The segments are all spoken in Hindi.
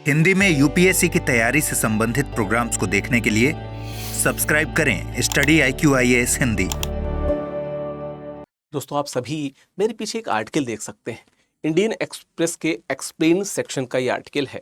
हिंदी में यूपीएससी की तैयारी से संबंधित प्रोग्राम्स को देखने के लिए सब्सक्राइब करें स्टडी IQIAS हिंदी। दोस्तों, आप सभी मेरे पीछे एक आर्टिकल देख सकते हैं। इंडियन एक्सप्रेस के एक्सप्लेन सेक्शन का ये आर्टिकल है।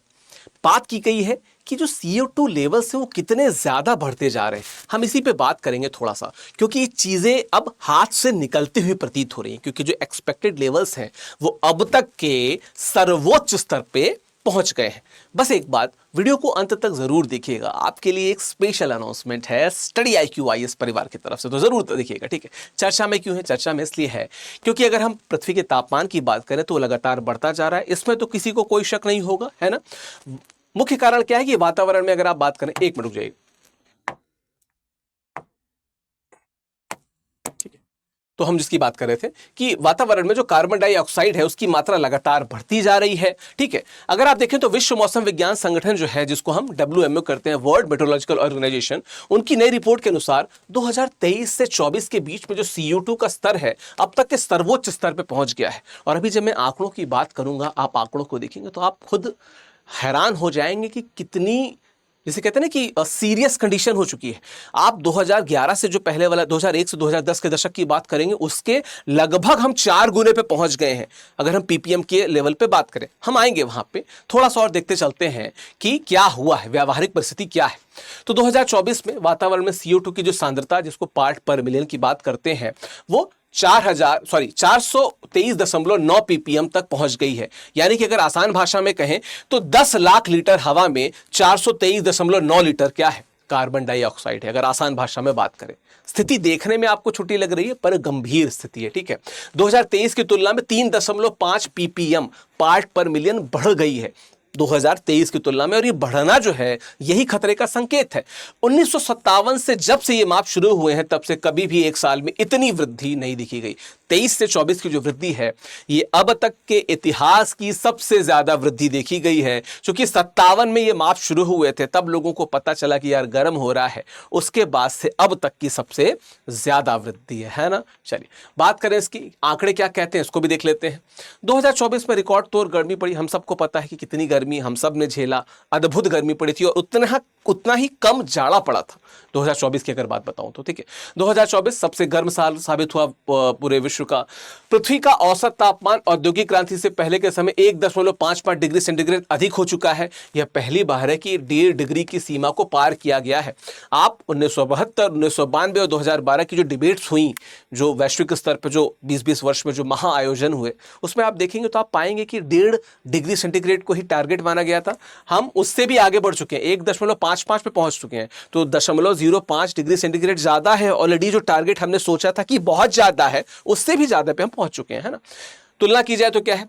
बात की गई है कि जो CO2 लेवल्स हैं वो कितने ज्यादा बढ़ते जा रहे हैं। हम इसी पे बात करेंगे थोड़ा सा, क्योंकि ये चीजें अब हाथ से निकलती हुई प्रतीत हो रही हैं, क्योंकि जो एक्सपेक्टेड लेवल्स हैं वो अब तक के सर्वोच्च स्तर पे पहुंच गए हैं। बस एक बात, वीडियो को अंत तक जरूर देखिएगा। आपके लिए एक स्पेशल अनाउंसमेंट है स्टडी IQIAS परिवार की तरफ से, तो जरूर देखिएगा, ठीक है। चर्चा में क्यों है? चर्चा में इसलिए है क्योंकि अगर हम पृथ्वी के तापमान की बात करें तो लगातार बढ़ता जा रहा है। इसमें तो किसी को कोई शक नहीं होगा, है ना। मुख्य कारण क्या है कि वातावरण में अगर आप बात करें, एक मिनट रुक जाइए, तो हम जिसकी बात कर रहे थे कि वातावरण में जो कार्बन डाइऑक्साइड है उसकी मात्रा लगातार बढ़ती जा रही है, ठीक है। अगर आप देखें तो विश्व मौसम विज्ञान संगठन जो है, जिसको हम WMO करते हैं, वर्ल्ड मेट्रोलॉजिकल ऑर्गेनाइजेशन, उनकी नई रिपोर्ट के अनुसार 2023 से 24 के बीच में जो CO2 का स्तर है अब तक के सर्वोच्च स्तर पर पहुंच गया है। और अभी जब मैं आंकड़ों की बात करूंगा, आप आंकड़ों को देखेंगे तो आप खुद हैरान हो जाएंगे कि कितनी, जिसे कहते हैं ना कि सीरियस कंडीशन हो चुकी है। आप 2011 से जो पहले वाला 2001 से 2010 के दशक की बात करेंगे, उसके लगभग हम 4 गुने पे पहुंच गए हैं। अगर हम PPM के लेवल पे बात करें, हम आएंगे वहां पे, थोड़ा सा और देखते चलते हैं कि क्या हुआ है, व्यावहारिक परिस्थिति क्या है। तो 2024 में वातावरण में CO2 की जो सांद्रता, जिसको पार्ट पर मिलियन की बात करते हैं, वो 423.9 ppm तक पहुंच गई है। यानी कि अगर आसान भाषा में कहें तो 10 लाख लीटर हवा में 423.9 लीटर क्या है? कार्बन डाइऑक्साइड है। अगर आसान भाषा में बात करें, स्थिति देखने में आपको छोटी लग रही है पर गंभीर स्थिति है, ठीक है। 2023 की तुलना में 3.5 ppm पार्ट पर मिलियन बढ़ गई है 2023 की तुलना में, और ये बढ़ना जो है यही खतरे का संकेत है। 1957 से जब से ये माप शुरू हुए हैं तब से कभी भी एक साल में इतनी वृद्धि नहीं दिखी गई। 23 से 24 की जो वृद्धि है ये अब तक के इतिहास की सबसे ज्यादा वृद्धि देखी गई है। क्योंकि 57 में ये माप शुरू हुए थे, तब लोगों को पता चला कि यार गर्म हो रहा है, उसके बाद से अब तक की सबसे ज्यादा वृद्धि है ना। चलिए बात करें इसकी, आंकड़े क्या कहते हैं इसको भी देख लेते हैं। 2024 में रिकॉर्ड तोड़ गर्मी पड़ी। हम सबको पता है कि कितनी गर्मी हम सब ने झेला, अद्भुत गर्मी पड़ी थी, और उतना ही कम जाड़ा पड़ा था 2024 की अगर बात बताऊं तो, ठीक है। 2024 सबसे गर्म साल साबित हुआ पूरे विश्व का। पृथ्वी का औसत तापमान औद्योगिक क्रांति से पहले के समय 1.55 डिग्री सेंटीग्रेड अधिक हो चुका है। यह पहली बार है कि 1.5 डिग्री की सीमा को पार किया गया है। आप 1972, 1992 और 2012 की जो डिबेट्स हुई, जो वैश्विक स्तर पर जो 20-20 वर्ष में जो महा आयोजन हुए, उसमें आप देखेंगे तो आप पाएंगे कि 1.5 डिग्री सेंटीग्रेड को ही टारगेट माना गया था। हम उससे भी आगे बढ़ चुके हैं, 1.55 पे पहुंच चुके हैं। तो 0.05 डिग्री सेंटीग्रेड ज्यादा है ऑलरेडी। जो टारगेट हमने सोचा था कि बहुत ज्यादा है, उससे भी ज्यादा पे हम पहुंच चुके हैं, है ना। तुलना की जाए तो क्या है,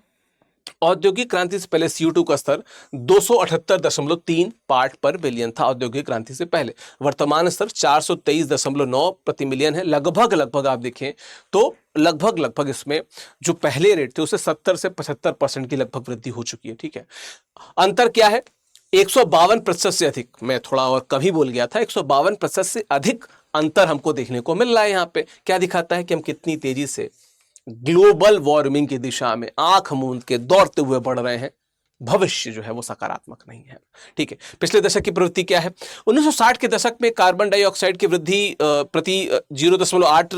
औद्योगिक क्रांति से पहले CO2 का स्तर 278.3 पार्ट पर बिलियन था। औद्योगिक क्रांति से पहले वर्तमान स्तर 423.9 प्रति मिलियन है। लगभग आप देखें तो लगभग इसमें जो पहले रेट थे उससे 70 से 75% की लगभग वृद्धि हो चुकी है, ठीक है। अंतर क्या है? 152% से अधिक, मैं थोड़ा और कम ही बोल गया था, 152% से अधिक अंतर हमको देखने को मिल रहा है। यहाँ पे क्या दिखाता है कि हम कितनी तेजी से ग्लोबल वार्मिंग की दिशा में आंख मूंद के दौड़ते हुए बढ़ रहे हैं। भविष्य जो है वो सकारात्मक नहीं है, ठीक है। पिछले दशक की प्रवृत्ति क्या है? 1960 के दशक में कार्बन डाइऑक्साइड की वृद्धि प्रति 0.8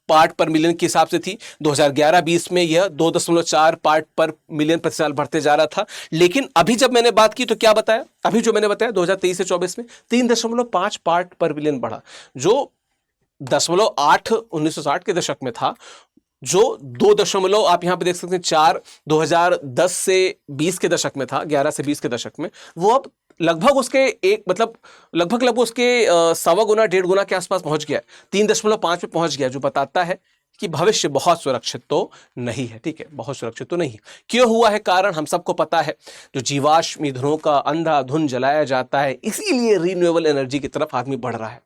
पार्ट पर मिलियन के हिसाब से थी। 2011-20 में यह 2.4 पार्ट पर मिलियन प्रति साल बढ़ते जा रहा था। लेकिन अभी जब मैंने बात की तो क्या बताया? अभी जो मैंने बताया 2023 से 24 में 3.5 पार्ट पर मिलियन बढ़ा। जो 0.8 1960 के दशक में था, जो 2 आप यहां पे देख सकते हैं 4 2010 से 20 के दशक में था, 11 से 20 के दशक में, वो अब लगभग उसके लगभग उसके 1.25 गुना 1.5 गुना के आसपास पहुंच गया, 3.5 पे पहुंच गया। जो बताता है कि भविष्य बहुत सुरक्षित तो नहीं है, ठीक है, बहुत सुरक्षित तो नहीं है। क्यों हुआ है? कारण हम सबको पता है, जो जीवाश्म ईंधनों का अंधाधुंध जलाया जाता है, इसीलिए रिन्यूएबल एनर्जी की तरफ आदमी बढ़ रहा है।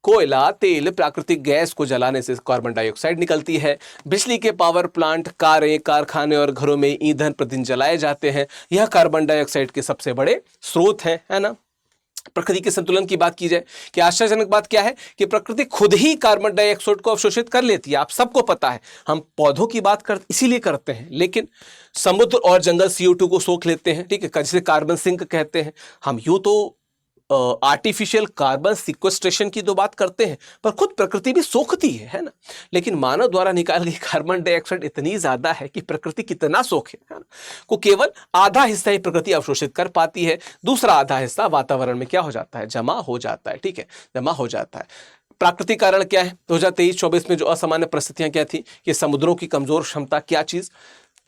कोयला, तेल, प्राकृतिक गैस को जलाने से कार्बन डाइऑक्साइड निकलती है। बिजली के पावर प्लांट, कारें, कारखाने और घरों में ईंधन प्रतिदिन जलाए जाते हैं। यह कार्बन डाइऑक्साइड के सबसे बड़े स्रोत हैं, है ना। प्रकृति के संतुलन की बात की जाए कि आश्चर्यजनक बात क्या है कि प्रकृति खुद ही कार्बन डाइऑक्साइड को अवशोषित कर लेती है। आप सबको पता है, हम पौधों की बात इसीलिए करते हैं, लेकिन समुद्र और जंगल CO2 को सोख लेते हैं, ठीक है, जिसे कार्बन सिंक कहते हैं। हम यूं तो आर्टिफिशियल कार्बन सिक्वेस्ट्रेशन की तो बात करते हैं, पर खुद प्रकृति भी सोखती है ना। लेकिन मानव द्वारा निकाल गई कार्बन डाइऑक्साइड इतनी ज्यादा है कि प्रकृति कितना सोखे, है ना, को केवल आधा हिस्सा ही प्रकृति अवशोषित कर पाती है, दूसरा आधा हिस्सा वातावरण में क्या हो जाता है, जमा हो जाता है, ठीक है, जमा हो जाता है। प्राकृतिक कारण क्या है? 2023-24 में जो असामान्य परिस्थितियां क्या थी कि समुद्रों की कमजोर क्षमता, क्या चीज,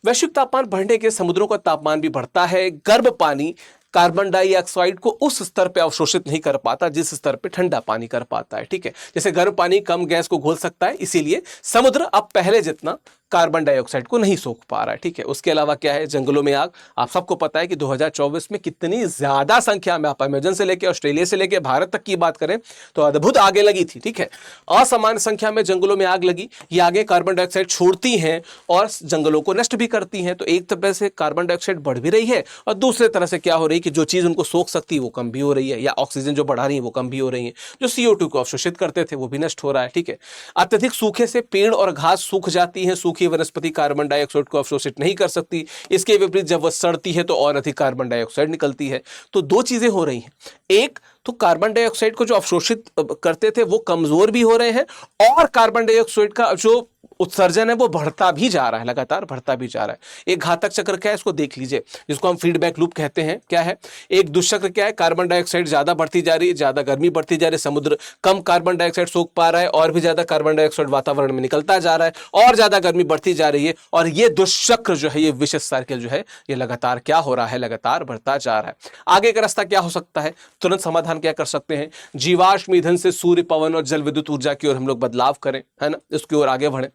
वैश्विक तापमान बढ़ने के समुद्रों का तापमान भी बढ़ता है। गर्म पानी कार्बन डाइऑक्साइड को उस स्तर पे अवशोषित नहीं कर पाता जिस स्तर पे ठंडा पानी कर पाता है, ठीक है। जैसे गर्म पानी कम गैस को घोल सकता है, इसीलिए समुद्र अब पहले जितना कार्बन डाइऑक्साइड को नहीं सोख पा रहा है, ठीक है। उसके अलावा क्या है, जंगलों में आग। आप सबको पता है कि 2024 में कितनी ज्यादा संख्या में, आप अमेजन से लेकर ऑस्ट्रेलिया से लेकर भारत तक की बात करें तो अद्भुत आगे लगी थी, ठीक है। असामान्य संख्या में जंगलों में आग लगी। ये आगे कार्बन डाइऑक्साइड छोड़ती हैं और जंगलों को नष्ट भी करती हैं। तो एक तरह से कार्बन डाइऑक्साइड बढ़ भी रही है और दूसरे तरह से क्या हो रही है कि जो चीज उनको सोख सकती है वो कम भी हो रही है, या ऑक्सीजन जो बढ़ा रही है वो कम भी हो रही है। जो CO2 को अवशोषित करते थे वो भी नष्ट हो रहा है, ठीक है। अत्यधिक सूखे से पेड़ और घास सूख जाती है। सूखी वनस्पति कार्बन डाइऑक्साइड को अवशोषित नहीं कर सकती। इसके विपरीत जब वह सड़ती है तो और अधिक कार्बन डाइऑक्साइड निकलती है। तो दो चीजें हो रही हैं, एक तो कार्बन डाइऑक्साइड को जो अवशोषित करते थे वो कमजोर भी हो रहे हैं, और कार्बन डाइऑक्साइड का जो उत्सर्जन है वो बढ़ता भी जा रहा है, लगातार बढ़ता भी जा रहा है। एक घातक चक्र क्या है, इसको देख लीजिए, जिसको हम फीडबैक लूप कहते हैं। क्या है एक दुष्चक्र? क्या है, कार्बन डाइऑक्साइड ज्यादा बढ़ती जा रही है, ज्यादा गर्मी बढ़ती जा रही है, समुद्र कम कार्बन डाइऑक्साइड सोख पा रहा है, और भी ज्यादा कार्बन डाइऑक्साइड वातावरण में निकलता जा रहा है, और ज्यादा गर्मी बढ़ती जा रही है, और ये दुष्चक्र जो है, ये विशेष सर्किल जो है, ये लगातार क्या हो रहा है, लगातार बढ़ता जा रहा है। आगे का रास्ता क्या हो सकता है? तुरंत समाधान क्या कर सकते हैं? जीवाश्म ईंधन से सूर्य, पवन और जल विद्युत ऊर्जा की ओर हम लोग बदलाव करें, है ना, इसकी ओर आगे बढ़े।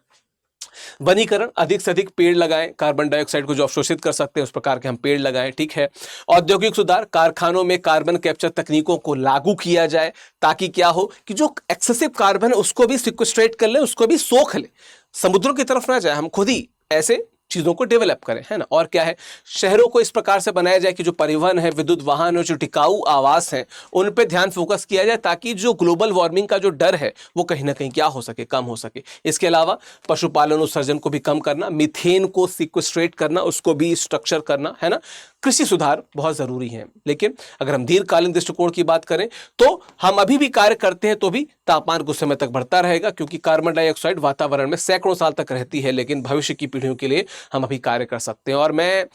वनीकरण, अधिक से अधिक पेड़ लगाएं, कार्बन डाइऑक्साइड को जो अवशोषित कर सकते हैं उस प्रकार के हम पेड़ लगाएं, ठीक है। औद्योगिक सुधार, कारखानों में कार्बन कैप्चर तकनीकों को लागू किया जाए, ताकि क्या हो कि जो एक्सेसिव कार्बन है उसको भी सिक्वेस्ट्रेट कर ले, उसको भी सोख ले, समुद्रों की तरफ ना जाए, हम खुद ही ऐसे चीजों को डेवलप करें, है ना। और क्या है, शहरों को इस प्रकार से बनाया जाए कि जो परिवहन है, विद्युत वाहन और जो टिकाऊ आवास हैं, उन पे ध्यान फोकस किया जाए, ताकि जो ग्लोबल वार्मिंग का जो डर है वो कहीं ना कहीं क्या हो सके, कम हो सके। इसके अलावा पशुपालन उत्सर्जन को भी कम करना, मीथेन को सिक्वेस्ट्रेट करना, उसको भी स्ट्रक्चर करना, है ना। कृषि सुधार बहुत जरूरी है, लेकिन अगर हम दीर्घकालीन दृष्टिकोण की बात करें तो हम अभी भी कार्य करते हैं तो भी तापमान कुछ समय तक बढ़ता रहेगा, क्योंकि कार्बन डाइऑक्साइड वातावरण में सैकड़ों साल तक रहती है, लेकिन भविष्य की पीढ़ियों के लिए हम अभी कार्य कर सकते हैं। और मैं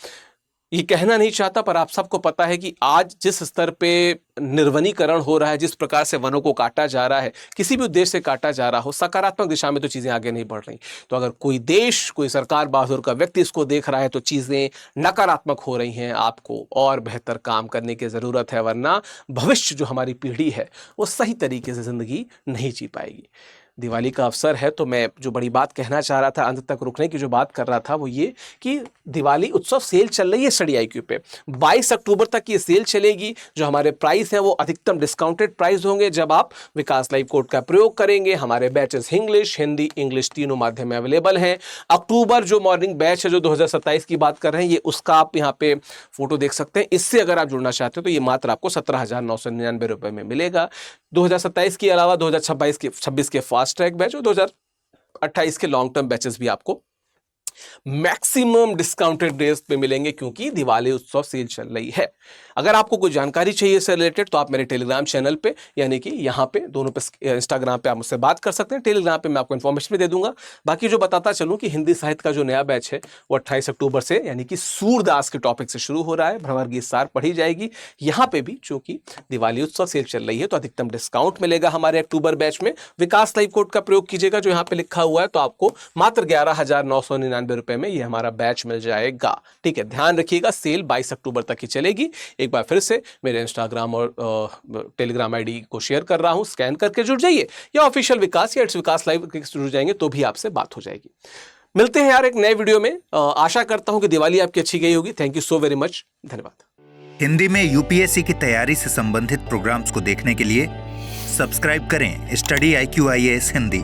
ये कहना नहीं चाहता, पर आप सबको पता है कि आज जिस स्तर पे निर्वनीकरण हो रहा है, जिस प्रकार से वनों को काटा जा रहा है, किसी भी उद्देश्य से काटा जा रहा हो, सकारात्मक दिशा में तो चीजें आगे नहीं बढ़ रही। तो अगर कोई देश, कोई सरकार बहादुर का व्यक्ति इसको देख रहा है तो चीजें नकारात्मक हो रही हैं। आपको और बेहतर काम करने की जरूरत है, वरना भविष्य जो हमारी पीढ़ी है वो सही तरीके से जिंदगी नहीं जी पाएगी। दिवाली का अवसर है तो मैं जो बड़ी बात कहना चाह रहा था, अंत तक रुकने की जो बात कर रहा था, वो ये कि दिवाली उत्सव सेल चल रही है स्टडी IQ पे। 22 अक्टूबर तक ये सेल चलेगी। जो हमारे प्राइस हैं वो अधिकतम डिस्काउंटेड प्राइस होंगे जब आप विकास लाइव कोड का प्रयोग करेंगे। हमारे बैचेस इंग्लिश, हिंदी, इंग्लिश तीनों माध्यम में अवेलेबल हैं। अक्टूबर जो मॉर्निंग बैच है, जो 2027 की बात कर रहे हैं, ये उसका आप यहाँ पे फोटो देख सकते हैं। इससे अगर आप जुड़ना चाहते हो तो ये मात्र आपको 17,999 रुपए में मिलेगा। 2027 के अलावा 2026 के फास्ट ट्रैक बैच और 2028 के लॉन्ग टर्म बैचेस भी आपको मैक्सिमम डिस्काउंटेड रेट्स पे मिलेंगे, क्योंकि दिवाली उत्सव सेल चल रही है। अगर आपको कोई जानकारी चाहिए इससे रिलेटेड तो आप मेरे टेलीग्राम चैनल पे, यानी कि यहाँ पे दोनों पे, इंस्टाग्राम पे आप मुझसे बात कर सकते हैं, टेलीग्राम पे मैं आपको इन्फॉर्मेशन भी दे दूंगा। बाकी जो बताता चलूँ कि हिंदी साहित्य का जो नया बैच है वो 28 अक्टूबर से, यानी कि सूरदास के टॉपिक से शुरू हो रहा है। भ्रमर गीत सार पढ़ी जाएगी। यहाँ पे भी चूंकि दिवाली उत्सव सेल चल रही है तो अधिकतम डिस्काउंट मिलेगा हमारे अक्टूबर बैच में। विकास लाइव कोड का प्रयोग कीजिएगा जो यहाँ पे लिखा हुआ है, तो आपको मात्र 11,999 रुपए में ये हमारा बैच मिल जाएगा। ठीक है, ध्यान रखिएगा, सेल 22 अक्टूबर तक ही चलेगी। एक बार फिर से मेरे इंस्टाग्राम और टेलीग्राम आईडी को शेयर कर रहा हूं, स्कैन करके जुड़ जाइए, या ऑफिशियल विकास या इट्स विकास लाइव जुड़ जाएंगे तो भी आपसे बात हो जाएगी। मिलते हैं यार एक नए वीडियो में। आशा करता हूं कि दिवाली आपकी अच्छी गई होगी। Thank you so very much, धन्यवाद। हिंदी में UPSC की तैयारी से संबंधित प्रोग्राम्स को देखने के लिए सब्सक्राइब करें स्टडी IQ IAS हिंदी।